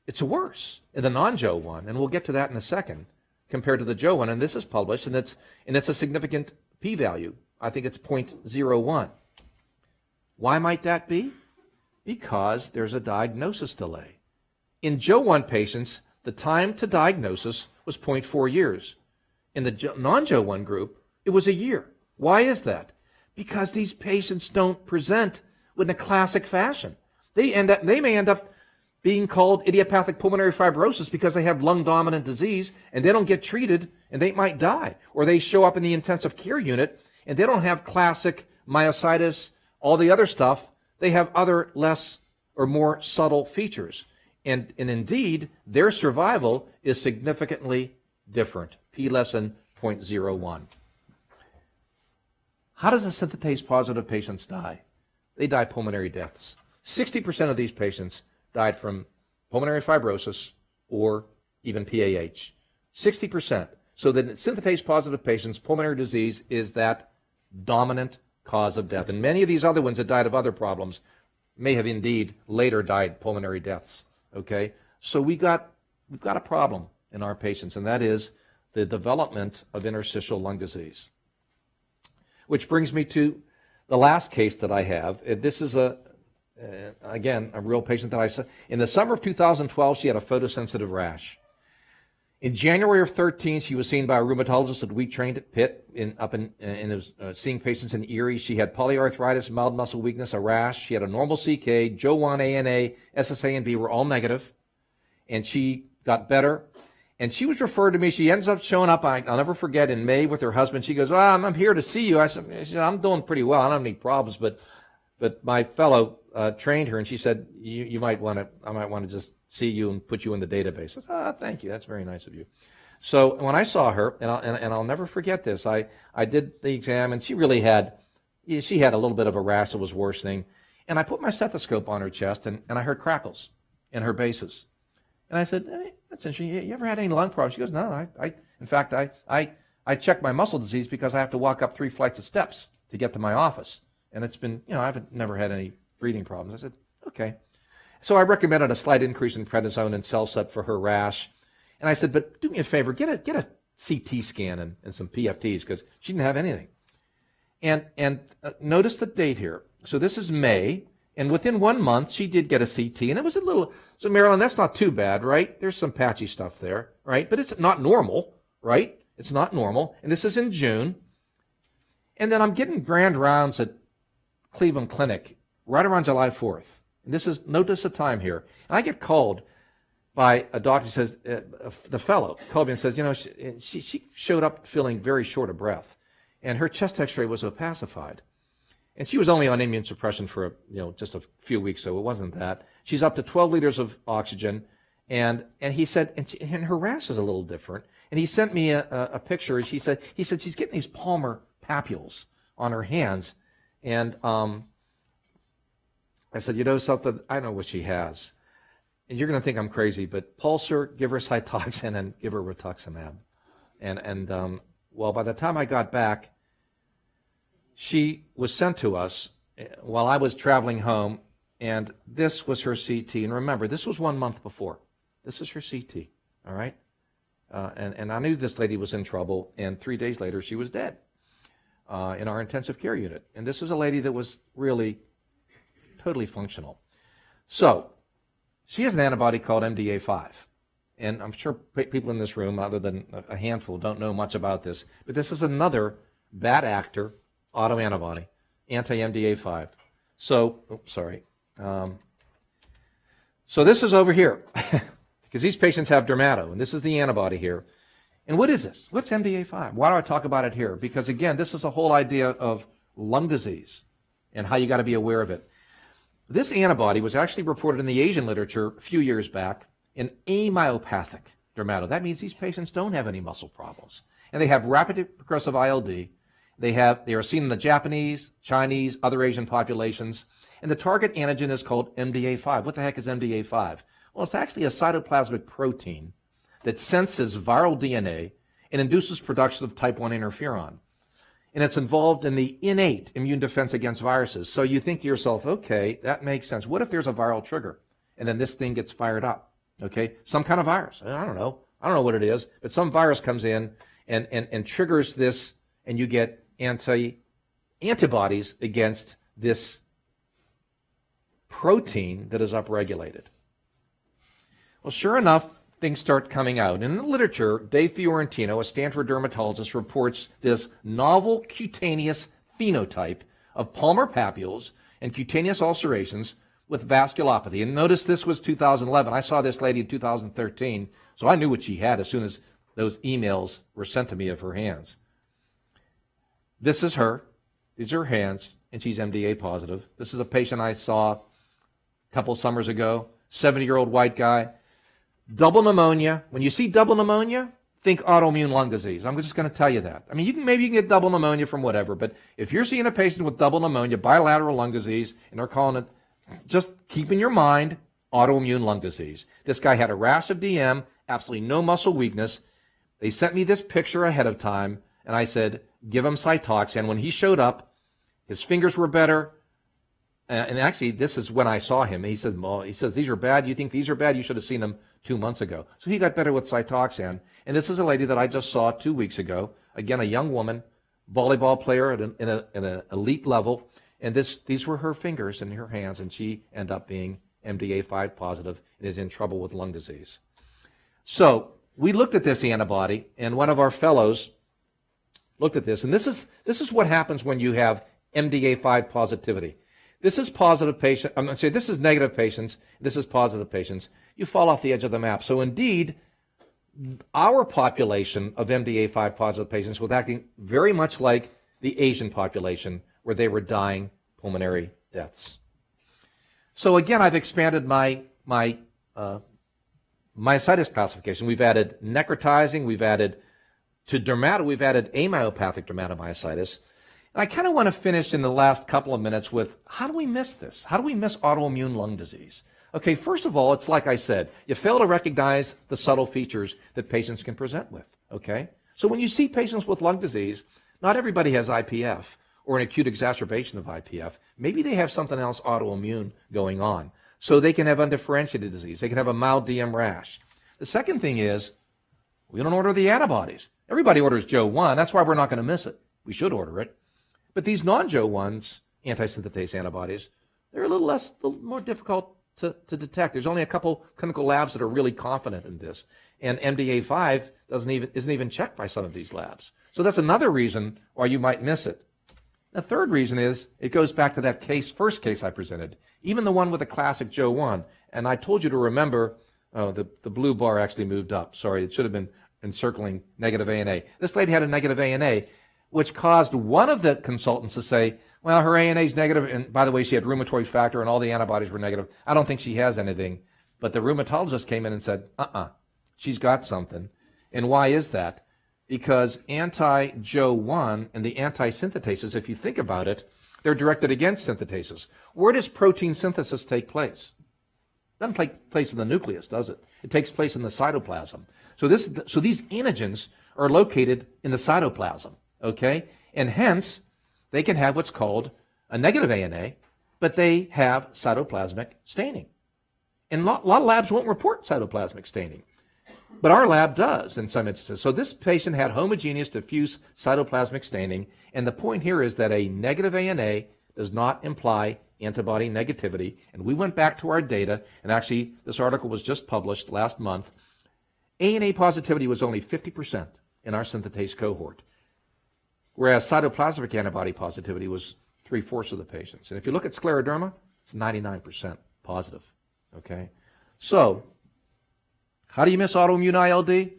it's worse in the non-Joe 1, and we'll get to that in a second, compared to the Joe 1, and this is published, and it's a significant p-value. I think it's 0.01. Why might that be? Because there's a diagnosis delay. In Joe 1 patients, the time to diagnosis was 0.4 years. In the non-Joe 1 group, it was a year. Why is that? Because these patients don't present in a classic fashion. They may end up being called idiopathic pulmonary fibrosis because they have lung-dominant disease and they don't get treated and they might die. Or they show up in the intensive care unit and they don't have classic myositis, all the other stuff. They have other less or more subtle features. And indeed, their survival is significantly different, p less than 0.01. How does a synthetase positive patients die? They die pulmonary deaths. 60% of these patients died from pulmonary fibrosis or even PAH. 60%. So that in synthetase positive patients, pulmonary disease is that dominant cause of death. And many of these other ones that died of other problems may have indeed later died pulmonary deaths. Okay? So we've got a problem in our patients, and that is the development of interstitial lung disease. Which brings me to the last case that I have. This is again, a real patient that I saw. In the summer of 2012, she had a photosensitive rash. In January of 13, she was seen by a rheumatologist that we trained at Pitt seeing patients in Erie. She had polyarthritis, mild muscle weakness, a rash. She had a normal CK, Joe 1, ANA, SSA, and B were all negative. And she got better. And she was referred to me. She ends up showing up, I'll never forget, in May with her husband. She goes, well, I'm here to see you. She said, I'm doing pretty well. I don't have any problems. But my fellow trained her, and she said, I might want to just see you and put you in the database. I said, thank you. That's very nice of you. So when I saw her, and I'll never forget this, I did the exam, and she had a little bit of a rash that was worsening. And I put my stethoscope on her chest, and I heard crackles in her bases. And I said, hey, that's interesting. You ever had any lung problems? She goes, no. In fact, I check my muscle disease because I have to walk up 3 flights of steps to get to my office. And it's been, I've never had any breathing problems. I said, okay. So I recommended a slight increase in prednisone and Cellcept for her rash. And I said, but do me a favor, get a CT scan and some PFTs because she didn't have anything. And notice the date here. So this is May. And within 1 month, she did get a CT. And it was a little, so Marilyn, that's not too bad, right? There's some patchy stuff there, right? But it's not normal, right? It's not normal. And this is in June. And then I'm getting grand rounds at Cleveland Clinic right around July 4th. And notice the time here. And I get called by a doctor who says, the fellow called me and says, she showed up feeling very short of breath. And her chest x-ray was opacified. And she was only on immune suppression for just a few weeks, so it wasn't that. She's up to 12 liters of oxygen. And he said, and her rash is a little different. And he sent me a picture. He said she's getting these palmar papules on her hands. And I said, something, I know what she has. And you're going to think I'm crazy, but pulse her, give her Cytoxan, and give her rituximab. And well, by the time I got back, she was sent to us while I was traveling home, and this was her CT. And remember, this was 1 month before. This is her CT, all right? And I knew this lady was in trouble, and 3 days later, she was dead in our intensive care unit. And this was a lady that was really totally functional. So she has an antibody called MDA5. And I'm sure people in this room, other than a handful, don't know much about this. But this is another bad actor autoantibody, anti-MDA5. So, so this is over here, because these patients have dermato, and this is the antibody here. And what is this? What's MDA5? Why do I talk about it here? Because, again, this is the whole idea of lung disease and how you got to be aware of it. This antibody was actually reported in the Asian literature a few years back in amyopathic dermato. That means these patients don't have any muscle problems. And they have rapid progressive ILD. They are seen in the Japanese, Chinese, other Asian populations. And the target antigen is called MDA5. What the heck is MDA5? Well, it's actually a cytoplasmic protein that senses viral DNA and induces production of type 1 interferon. And it's involved in the innate immune defense against viruses. So you think to yourself, okay, that makes sense. What if there's a viral trigger? And then this thing gets fired up, okay? Some kind of virus. I don't know what it is, but some virus comes in and triggers this, and you get antibodies against this protein that is upregulated. Well, sure enough, things start coming out. In the literature, Dave Fiorentino, a Stanford dermatologist, reports this novel cutaneous phenotype of palmar papules and cutaneous ulcerations with vasculopathy. And notice this was 2011. I saw this lady in 2013, so I knew what she had as soon as those emails were sent to me of her hands. This is her. These are her hands, and she's MDA positive. This is a patient I saw a couple summers ago, 70-year-old white guy. Double pneumonia. When you see double pneumonia, think autoimmune lung disease. I'm just going to tell you that. I mean, maybe you can get double pneumonia from whatever, but if you're seeing a patient with double pneumonia, bilateral lung disease, and they're calling it, just keep in your mind autoimmune lung disease. This guy had a rash of DM, absolutely no muscle weakness. They sent me this picture ahead of time, and I said, give him Cytoxan. When he showed up, his fingers were better. And actually, this is when I saw him. He says, these are bad. You think these are bad? You should have seen them 2 months ago. So he got better with Cytoxan. And this is a lady that I just saw 2 weeks ago. Again, a young woman, volleyball player at an elite level. And these were her fingers and her hands, and she ended up being MDA5 positive and is in trouble with lung disease. So we looked at this antibody, and one of our fellows looked at this. And this is what happens when you have MDA5 positivity. This is positive patient. I'm going to say this is negative patients. This is positive patients. You fall off the edge of the map. So indeed, our population of MDA5 positive patients was acting very much like the Asian population, where they were dying pulmonary deaths. So again, I've expanded my myositis classification. We've added necrotizing. We've added amyopathic dermatomyositis. And I kind of want to finish in the last couple of minutes with, how do we miss this? How do we miss autoimmune lung disease? Okay, first of all, it's like I said, you fail to recognize the subtle features that patients can present with, okay? So when you see patients with lung disease, not everybody has IPF or an acute exacerbation of IPF. Maybe they have something else autoimmune going on. So they can have undifferentiated disease. They can have a mild DM rash. The second thing is, we don't order the antibodies. Everybody orders Joe 1. That's why we're not going to miss it. We should order it. But these non-Joe 1s, antisynthetase antibodies, they're a little more difficult to detect. There's only a couple clinical labs that are really confident in this. And MDA5 isn't even checked by some of these labs. So that's another reason why you might miss it. The third reason is it goes back to that first case I presented, even the one with a classic Joe 1. And I told you to remember, the blue bar actually moved up. Sorry, it should have been encircling negative ANA. This lady had a negative ANA, which caused one of the consultants to say, well, her ANA is negative, and by the way, she had rheumatoid factor and all the antibodies were negative. I don't think she has anything. But the rheumatologist came in and said, she's got something. And why is that? Because anti-Joe 1 and the antisynthetase, if you think about it, they're directed against synthetases. Where does protein synthesis take place? It doesn't take place in the nucleus, does it? It takes place in the cytoplasm. So these antigens are located in the cytoplasm. Okay, and hence they can have what's called a negative ANA, but they have cytoplasmic staining. And a lot of labs won't report cytoplasmic staining, but our lab does in some instances. So this patient had homogeneous diffuse cytoplasmic staining, and the point here is that a negative ANA does not imply antibody negativity. And we went back to our data, and actually this article was just published last month. ANA positivity was only 50% in our synthetase cohort, whereas cytoplasmic antibody positivity was 3/4 of the patients. And if you look at scleroderma, it's 99% positive, okay? So how do you miss autoimmune ILD?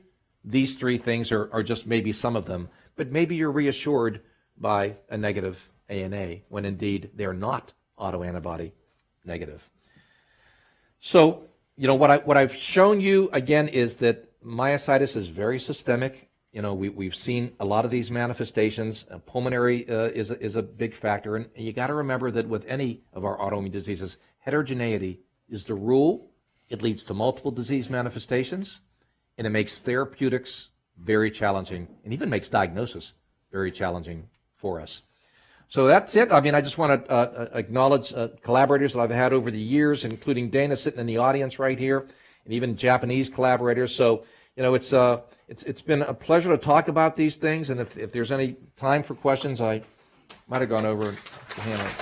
These three things are just maybe some of them, but maybe you're reassured by a negative ANA when indeed they're not autoantibody negative. So, what I've shown you again is that myositis is very systemic. We've seen a lot of these manifestations. Pulmonary is a big factor, and you got to remember that with any of our autoimmune diseases, heterogeneity is the rule. It leads to multiple disease manifestations, and it makes therapeutics very challenging, and even makes diagnosis very challenging for us. So that's it. I mean, I just want to acknowledge collaborators that I've had over the years, including Dana sitting in the audience right here, and even Japanese collaborators. So, it's been a pleasure to talk about these things, and if there's any time for questions, I might have gone over the hand.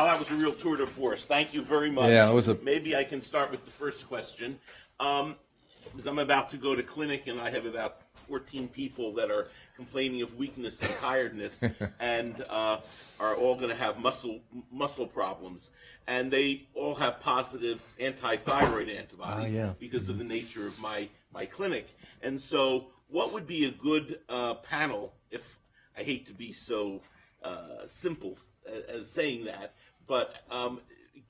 Wow, that was a real tour de force. Thank you very much. Yeah, it was Maybe I can start with the first question. Because I'm about to go to clinic, and I have about 14 people that are complaining of weakness and tiredness, and are all going to have muscle problems, and they all have positive anti-thyroid antibodies because of the nature of my clinic. And so, what would be a good panel? If I hate to be so simple as saying that, but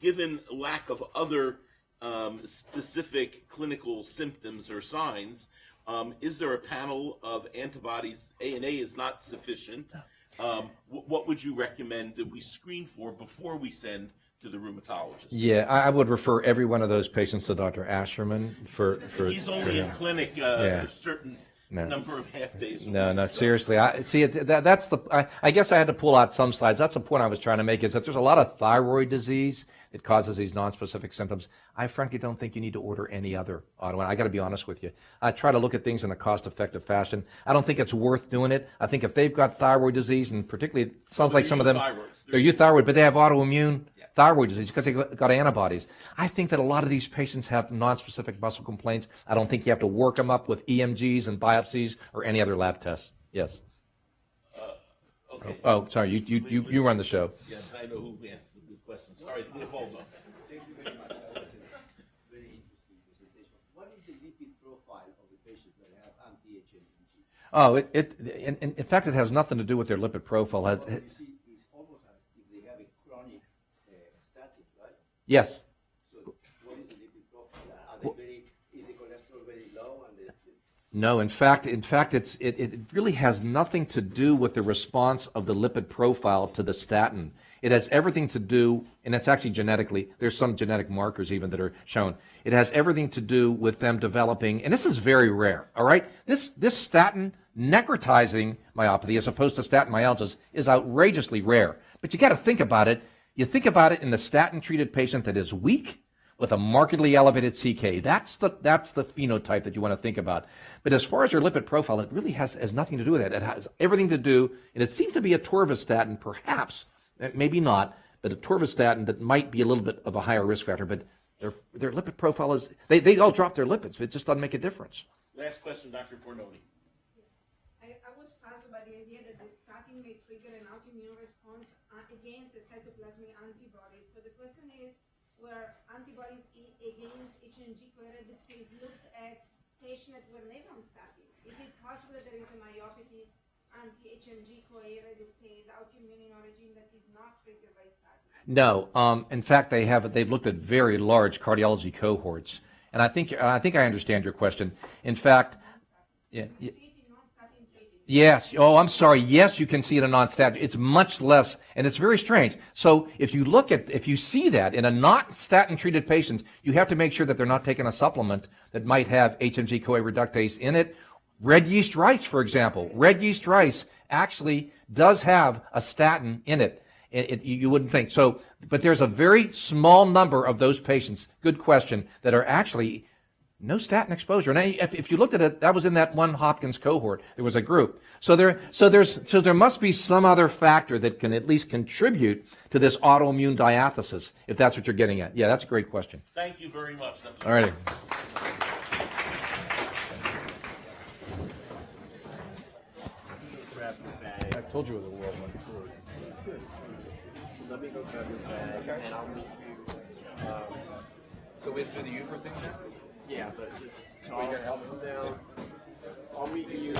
given lack of other specific clinical symptoms or signs, is there a panel of antibodies? ANA is not sufficient. What would you recommend that we screen for before we send to the rheumatologist? Yeah, I would refer every one of those patients to Dr. Asherman for He's only in clinic a certain number of half days. No, seriously. That's the. I guess I had to pull out some slides. That's the point I was trying to make. Is that there's a lot of thyroid disease that causes these nonspecific symptoms. I frankly don't think you need to order any other autoimmune. I got to be honest with you. I try to look at things in a cost-effective fashion. I don't think it's worth doing it. I think if they've got thyroid disease, and particularly it sounds like some of them, they're euthyroid, but they have autoimmune thyroid disease because they got antibodies. I think that a lot of these patients have nonspecific muscle complaints. I don't think you have to work them up with EMGs and biopsies or any other lab tests. Yes. Okay. Oh, sorry. You run the show. Yes, I know who asks the good questions. All right, Leopoldo. Thank you very much. That was a very interesting presentation. What is the lipid profile of the patients that have anti-HMG? Oh, in fact, it has nothing to do with their lipid profile. You see, it's almost as if they have a chronic statin, right? Yes. So what is the lipid profile? Is the cholesterol very low? No, in fact, it really has nothing to do with the response of the lipid profile to the statin. It has everything to do, and it's actually genetically, there's some genetic markers even that are shown. It has everything to do with them developing, and this is very rare, all right? This statin necrotizing myopathy as opposed to statin myalgias is outrageously rare. But you got to think about it. You think about it in the statin-treated patient that is weak, with a markedly elevated CK. That's the phenotype that you want to think about. But as far as your lipid profile, it really has nothing to do with it. It has everything to do, and it seems to be a atorvastatin, perhaps, maybe not, but a atorvastatin that might be a little bit of a higher risk factor. But their lipid profile is, they all drop their lipids. It just doesn't make a difference. Last question, Dr. Fornoni. I was puzzled by the idea that the statin may trigger an autoimmune response against the cytoplasmic antibodies. So the question is, were antibodies against HMG-CoA reductase looked at patients that were never on statin? Is it possible that there is a myopathy anti-HMG-CoA reductase autoimmune in origin that is not triggered by statin? No. In fact, they've looked at very large cardiology cohorts, and I think I understand your question. In fact, yeah. Yes. Oh, I'm sorry. Yes, you can see it in non-statin. It's much less, and it's very strange. So if you see that in a not statin-treated patient, you have to make sure that they're not taking a supplement that might have HMG-CoA reductase in it. Red yeast rice, for example. Red yeast rice actually does have a statin in it. You wouldn't think. So, but there's a very small number of those patients, good question, that are actually no statin exposure. And if you looked at it, that was in that one Hopkins cohort. There was a group. So there must be some other factor that can at least contribute to this autoimmune diathesis, if that's what you're getting at. Yeah, that's a great question. Thank you very much. All righty. Grab the bag. I told you it was a whirlwind tour. It's good. So let me go grab your bag, and I'll meet you. So we have to do the Uber thing now? Yeah, but just, so I'll help them down. I'll meet you.